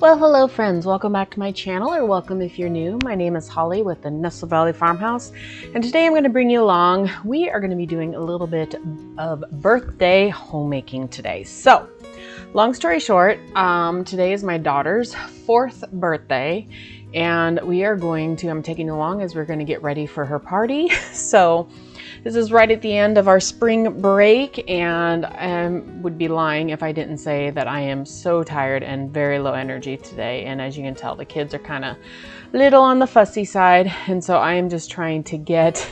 Well, hello friends, welcome back to my channel, or welcome if you're new. My name is Holly with the Nestle Valley Farmhouse, and today I'm going to bring you along. We are going to be doing a little bit of birthday homemaking today. So, long story short, today is my daughter's 4th birthday, and I'm taking you along as we're going to get ready for her party. So, this is right at the end of our spring break, and I would be lying if I didn't say that I am so tired and very low energy today. And as you can tell, the kids are kind of little on the fussy side, and so I am just trying to get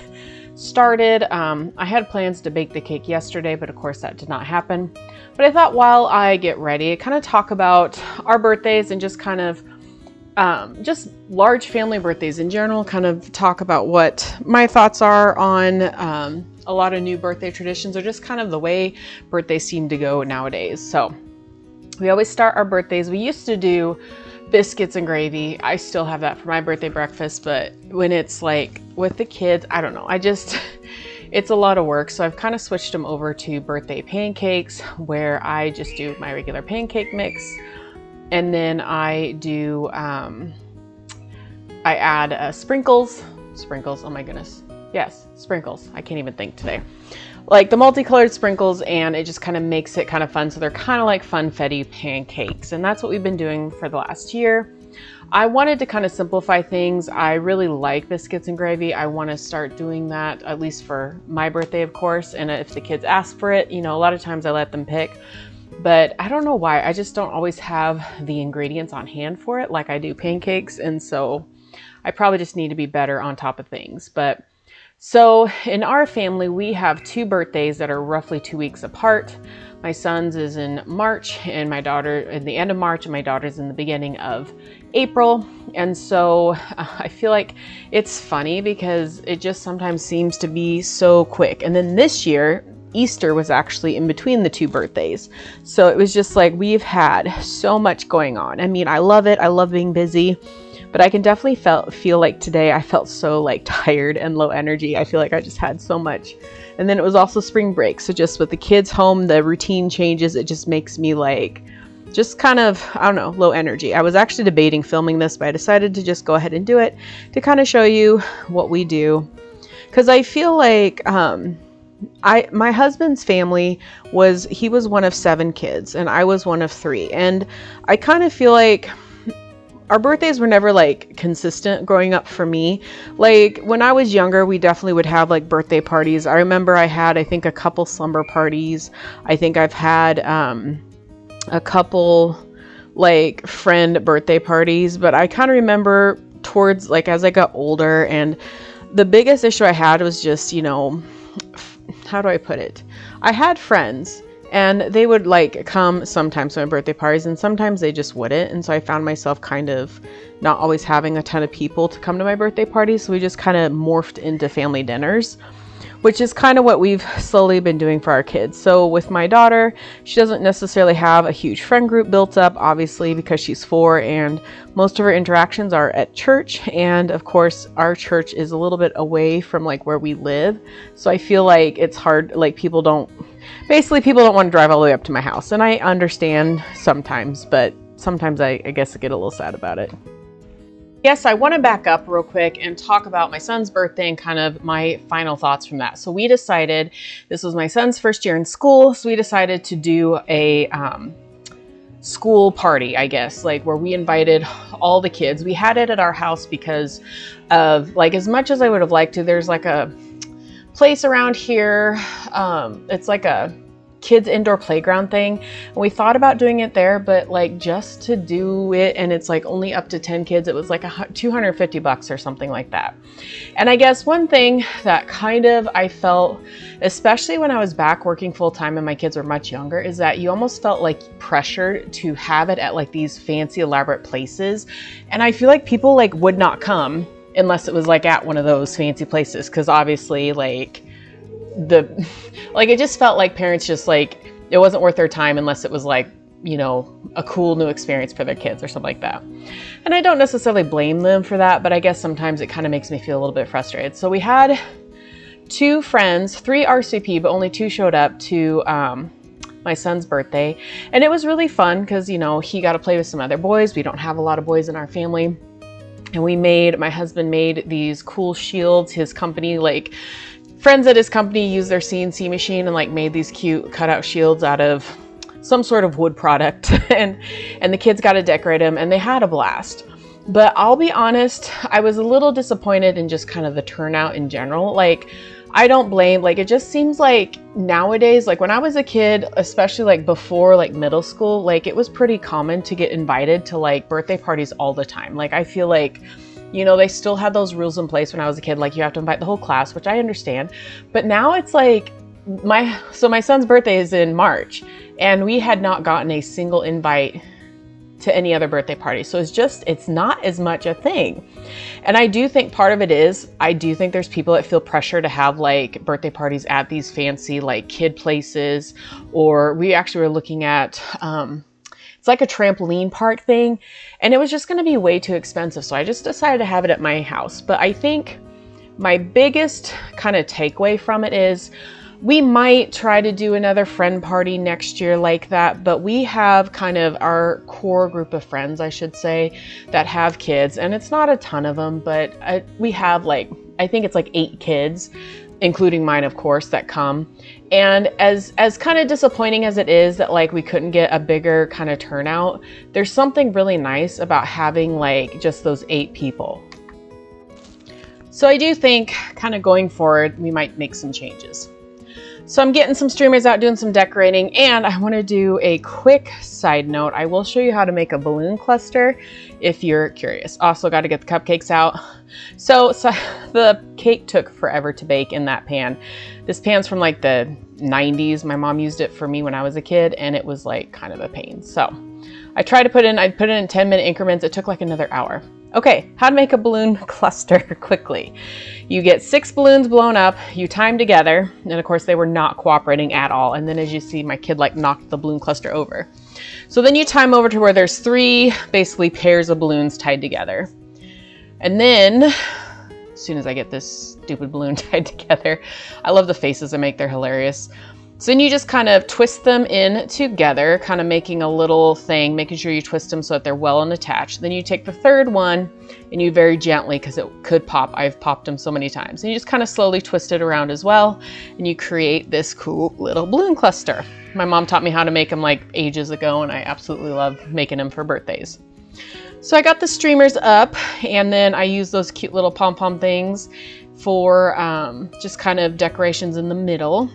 started. I had plans to bake the cake yesterday, but of course that did not happen. But I thought while I get ready, kind of talk about our birthdays and just kind of just large family birthdays in general, kind of talk about what my thoughts are on a lot of new birthday traditions, or just kind of the way birthdays seem to go nowadays. So we always start our birthdays. We used to do biscuits and gravy. I still have that for my birthday breakfast, but when it's like with the kids, I don't know. It's a lot of work. So I've kind of switched them over to birthday pancakes, where I just do my regular pancake mix. And then I do, I add sprinkles, oh my goodness. Yes, sprinkles. I can't even think today. Like the multicolored sprinkles, and it just kind of makes it kind of fun. So they're kind of like funfetti pancakes. And that's what we've been doing for the last year. I wanted to kind of simplify things. I really like biscuits and gravy. I want to start doing that, at least for my birthday, of course. And if the kids ask for it, a lot of times I let them pick. But I don't know why, I just don't always have the ingredients on hand for it like I do pancakes. And so I probably just need to be better on top of things. But so in our family, we have 2 birthdays that are roughly 2 weeks apart. My son's is in March, and my daughter in the end of March, and my daughter's in the beginning of April. And so I feel like it's funny because it just sometimes seems to be so quick. And then this year, Easter was actually in between the 2 birthdays. So it was just like, we've had so much going on. I mean, I love it. I love being busy, but I can definitely feel like today I felt so like tired and low energy. I feel like I just had so much. And then it was also spring break. So just with the kids home, the routine changes. It just makes me like, just kind of, I don't know, low energy. I was actually debating filming this, but I decided to just go ahead and do it to kind of show you what we do. Because I feel like, my husband's family was one of 7 kids, and I was one of 3. And I kind of feel like our birthdays were never like consistent growing up for me. Like when I was younger, we definitely would have like birthday parties. I remember I think a couple slumber parties. I think I've had a couple like friend birthday parties, but I kind of remember towards like as I got older, and the biggest issue I had was just, how do I put it? I had friends, and they would like come sometimes to my birthday parties, and sometimes they just wouldn't. And so I found myself kind of not always having a ton of people to come to my birthday parties. So we just kind of morphed into family dinners, which is kind of what we've slowly been doing for our kids. So with my daughter, she doesn't necessarily have a huge friend group built up, obviously, because she's 4, and most of her interactions are at church. And of course, our church is a little bit away from like where we live. So I feel like it's hard, like people don't want to drive all the way up to my house. And I understand sometimes, but sometimes I guess I get a little sad about it. Yes, I want to back up real quick and talk about my son's birthday and kind of my final thoughts from that. So we decided, this was my son's first year in school, so we decided to do a school party, I guess, like where we invited all the kids. We had it at our house because of like, as much as I would have liked to, there's like a place around here. It's like a kids indoor playground thing, and we thought about doing it there, but like just to do it, and it's like only up to 10 kids, it was like $250 or something like that. And I guess one thing that kind of I felt, especially when I was back working full-time and my kids were much younger, is that you almost felt like pressured to have it at like these fancy elaborate places. And I feel like people like would not come unless it was like at one of those fancy places, because obviously like it just felt like parents just like, it wasn't worth their time unless it was like, a cool new experience for their kids or something like that. And I don't necessarily blame them for that, but I guess sometimes it kind of makes me feel a little bit frustrated. So we had 2 friends, 3 RSVP, but only 2 showed up to my son's birthday. And it was really fun because, you know, he got to play with some other boys. We don't have a lot of boys in our family. And my husband made these cool shields. His company, like friends at his company used their CNC machine and like made these cute cutout shields out of some sort of wood product. and the kids got to decorate them and they had a blast. But I'll be honest, I was a little disappointed in just kind of the turnout in general. Like, I don't blame, like, it just seems like nowadays, like when I was a kid, especially like before like middle school, like it was pretty common to get invited to like birthday parties all the time. Like, I feel like, you know, they still had those rules in place when I was a kid, like you have to invite the whole class, which I understand. But now it's like my son's birthday is in March and we had not gotten a single invite to any other birthday party. So it's not as much a thing. And I do think part of it is, I do think there's people that feel pressure to have like birthday parties at these fancy like kid places, or we actually were looking at, it's like a trampoline park thing, and it was just gonna be way too expensive. So I just decided to have it at my house. But I think my biggest kind of takeaway from it is, we might try to do another friend party next year like that, but we have kind of our core group of friends, I should say, that have kids, and it's not a ton of them, but we have like, I think it's like 8 kids, including mine, of course, that come. And as kind of disappointing as it is that like we couldn't get a bigger kind of turnout, there's something really nice about having like just those 8 people. So I do think kind of going forward, we might make some changes. So I'm getting some streamers out, doing some decorating, and I want to do a quick side note. I will show you how to make a balloon cluster if you're curious. Also got to get the cupcakes out. So the cake took forever to bake in that pan. This pan's from like the 90s. My mom used it for me when I was a kid, and it was like kind of a pain. So I put it in 10-minute increments. It took like another hour. Okay, how to make a balloon cluster quickly. You get 6 balloons blown up, you tie them together, and of course they were not cooperating at all. And then as you see, my kid like knocked the balloon cluster over. So then you tie them over to where there's 3 basically pairs of balloons tied together. And then, as soon as I get this stupid balloon tied together, I love the faces I make, they're hilarious. So then you just kind of twist them in together, kind of making a little thing, making sure you twist them so that they're well unattached. Then you take the third one and you very gently, because it could pop, I've popped them so many times, and you just kind of slowly twist it around as well, and you create this cool little balloon cluster. My mom taught me how to make them like ages ago, and I absolutely love making them for birthdays. So I got the streamers up, and then I use those cute little pom-pom things for just kind of decorations in the middle.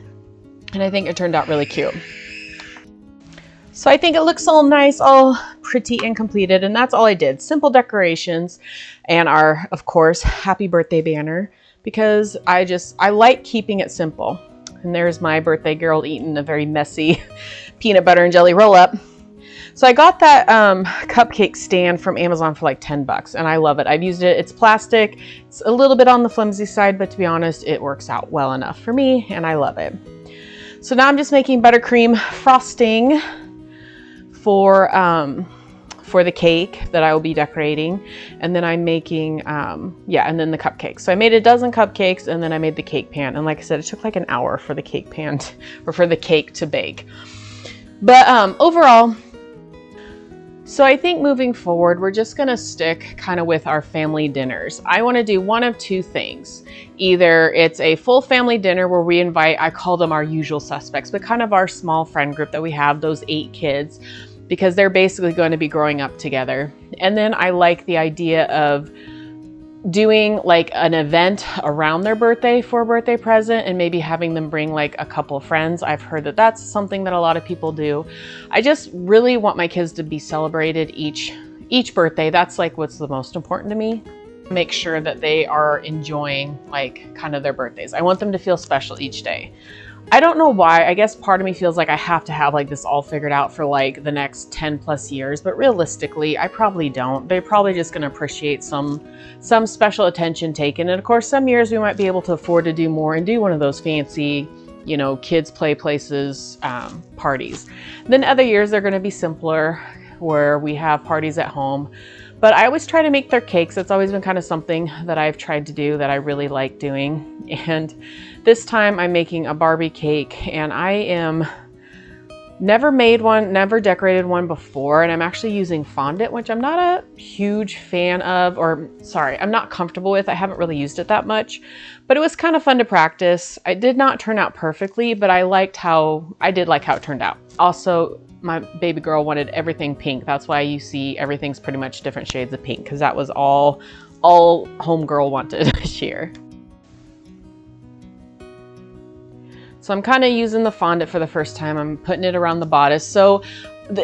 And I think it turned out really cute. So I think it looks all nice, all pretty and completed. And that's all I did. Simple decorations and our, of course, happy birthday banner, because I like keeping it simple. And there's my birthday girl eating a very messy peanut butter and jelly roll up. So I got that cupcake stand from Amazon for like 10 bucks, and I love it. I've used it. It's plastic. It's a little bit on the flimsy side, but to be honest, it works out well enough for me, and I love it. So now I'm just making buttercream frosting for the cake that I will be decorating. And then I'm making, and then the cupcakes. So I made a dozen cupcakes, and then I made the cake pan. And like I said, it took like an hour for the cake pan, or for the cake to bake. But overall, so I think moving forward, we're just gonna stick kind of with our family dinners. I wanna do one of 2 things. Either it's a full family dinner where we invite, I call them our usual suspects, but kind of our small friend group that we have, those 8 kids, because they're basically going to be growing up together. And then I like the idea of doing like an event around their birthday for a birthday present, and maybe having them bring like a couple of friends. I've heard that that's something that a lot of people do. I just really want my kids to be celebrated each birthday. That's like what's the most important to me. Make sure that they are enjoying like kind of their birthdays. I want them to feel special each day. I don't know why. I guess part of me feels like I have to have like this all figured out for like the next 10 plus years, but realistically, I probably don't. They're probably just going to appreciate some special attention taken. And of course, some years we might be able to afford to do more and do one of those fancy, you know, kids play places, parties. Then other years they're going to be simpler, where we have parties at home. But I always try to make their cakes. That's always been kind of something that I've tried to do that I really like doing. And this time I'm making a Barbie cake, and I am Never made one, never decorated one before, and I'm actually using fondant, which I'm not a huge fan of, or sorry, I'm not comfortable with. I haven't really used it that much, but it was kind of fun to practice. It did not turn out perfectly, but I did like how it turned out. Also, my baby girl wanted everything pink. That's why you see everything's pretty much different shades of pink, because that was all homegirl wanted this year. So I'm kind of using the fondant for the first time. I'm putting it around the bodice. So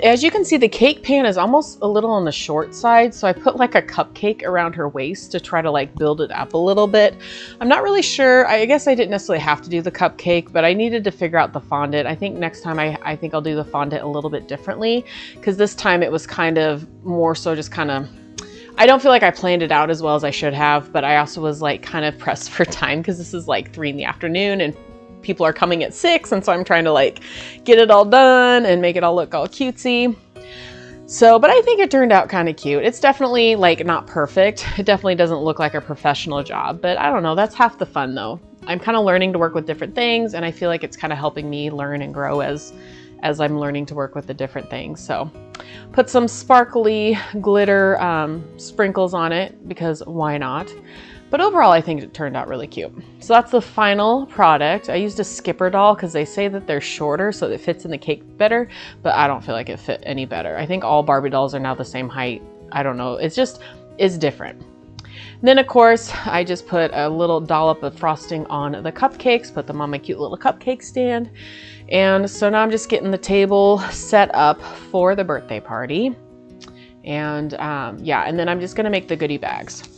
as you can see, the cake pan is almost a little on the short side. So I put like a cupcake around her waist to try to like build it up a little bit. I'm not really sure. I guess I didn't necessarily have to do the cupcake, but I needed to figure out the fondant. I think next time I think I'll do the fondant a little bit differently, because this time it was kind of more so just kind of, I don't feel like I planned it out as well as I should have, but I also was like kind of pressed for time because this is like 3 PM and people are coming at 6, and so I'm trying to like get it all done and make it all look all cutesy. So, but I think it turned out kind of cute. It's definitely like not perfect. It definitely doesn't look like a professional job, but I don't know, that's half the fun though. I'm kind of learning to work with different things, and I feel like it's kind of helping me learn and grow as I'm learning to work with the different things. So put some sparkly glitter sprinkles on it, because why not? But overall, I think it turned out really cute. So that's the final product. I used a skipper doll because they say that they're shorter so it fits in the cake better, but I don't feel like it fit any better. I think all Barbie dolls are now the same height. I don't know, it's different. And then of course, I just put a little dollop of frosting on the cupcakes, put them on my cute little cupcake stand. And so now I'm just getting the table set up for the birthday party. And yeah, and then I'm just gonna make the goodie bags.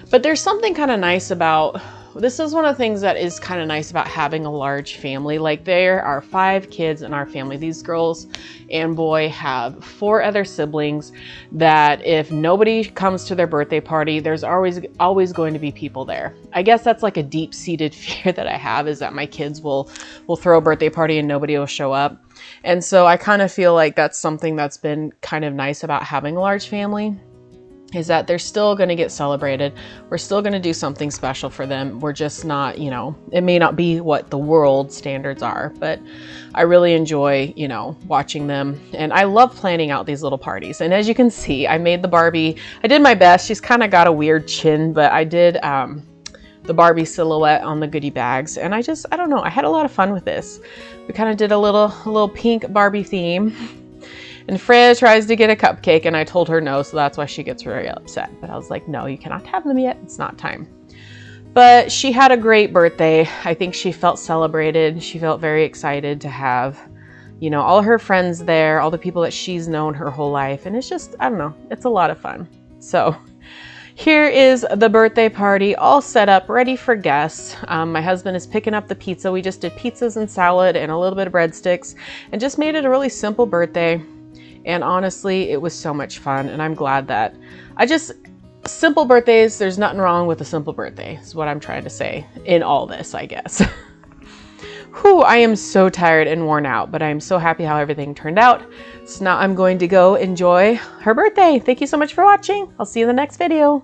But there's something kind of nice about, this is one of the things that is kind of nice about having a large family. Like there are 5 kids in our family. These girls and boy have 4 other siblings that if nobody comes to their birthday party, there's always going to be people there. I guess that's like a deep-seated fear that I have, is that my kids will throw a birthday party and nobody will show up. And so I kind of feel like that's something that's been kind of nice about having a large family, is that they're still going to get celebrated. We're still going to do something special for them. We're just not, you know, it may not be what the world standards are, but I really enjoy, you know, watching them. And I love planning out these little parties. And as you can see, I made the Barbie. I did my best. She's kind of got a weird chin, but I did the Barbie silhouette on the goodie bags. And I don't know, I had a lot of fun with this. We kind of did a little pink Barbie theme. And Freya tries to get a cupcake, and I told her no, so that's why she gets very upset. But I was like, no, you cannot have them yet. It's not time. But she had a great birthday. I think she felt celebrated. She felt very excited to have, you know, all her friends there, all the people that she's known her whole life. And it's just, I don't know, it's a lot of fun. So here is the birthday party all set up, ready for guests. My husband is picking up the pizza. We just did pizzas and salad and a little bit of breadsticks and just made it a really simple birthday. And honestly, it was so much fun, and I'm glad that simple birthdays, there's nothing wrong with a simple birthday, is what I'm trying to say in all this, I guess. Whew, I am so tired and worn out, but I'm so happy how everything turned out. So now I'm going to go enjoy her birthday. Thank you so much for watching. I'll see you in the next video.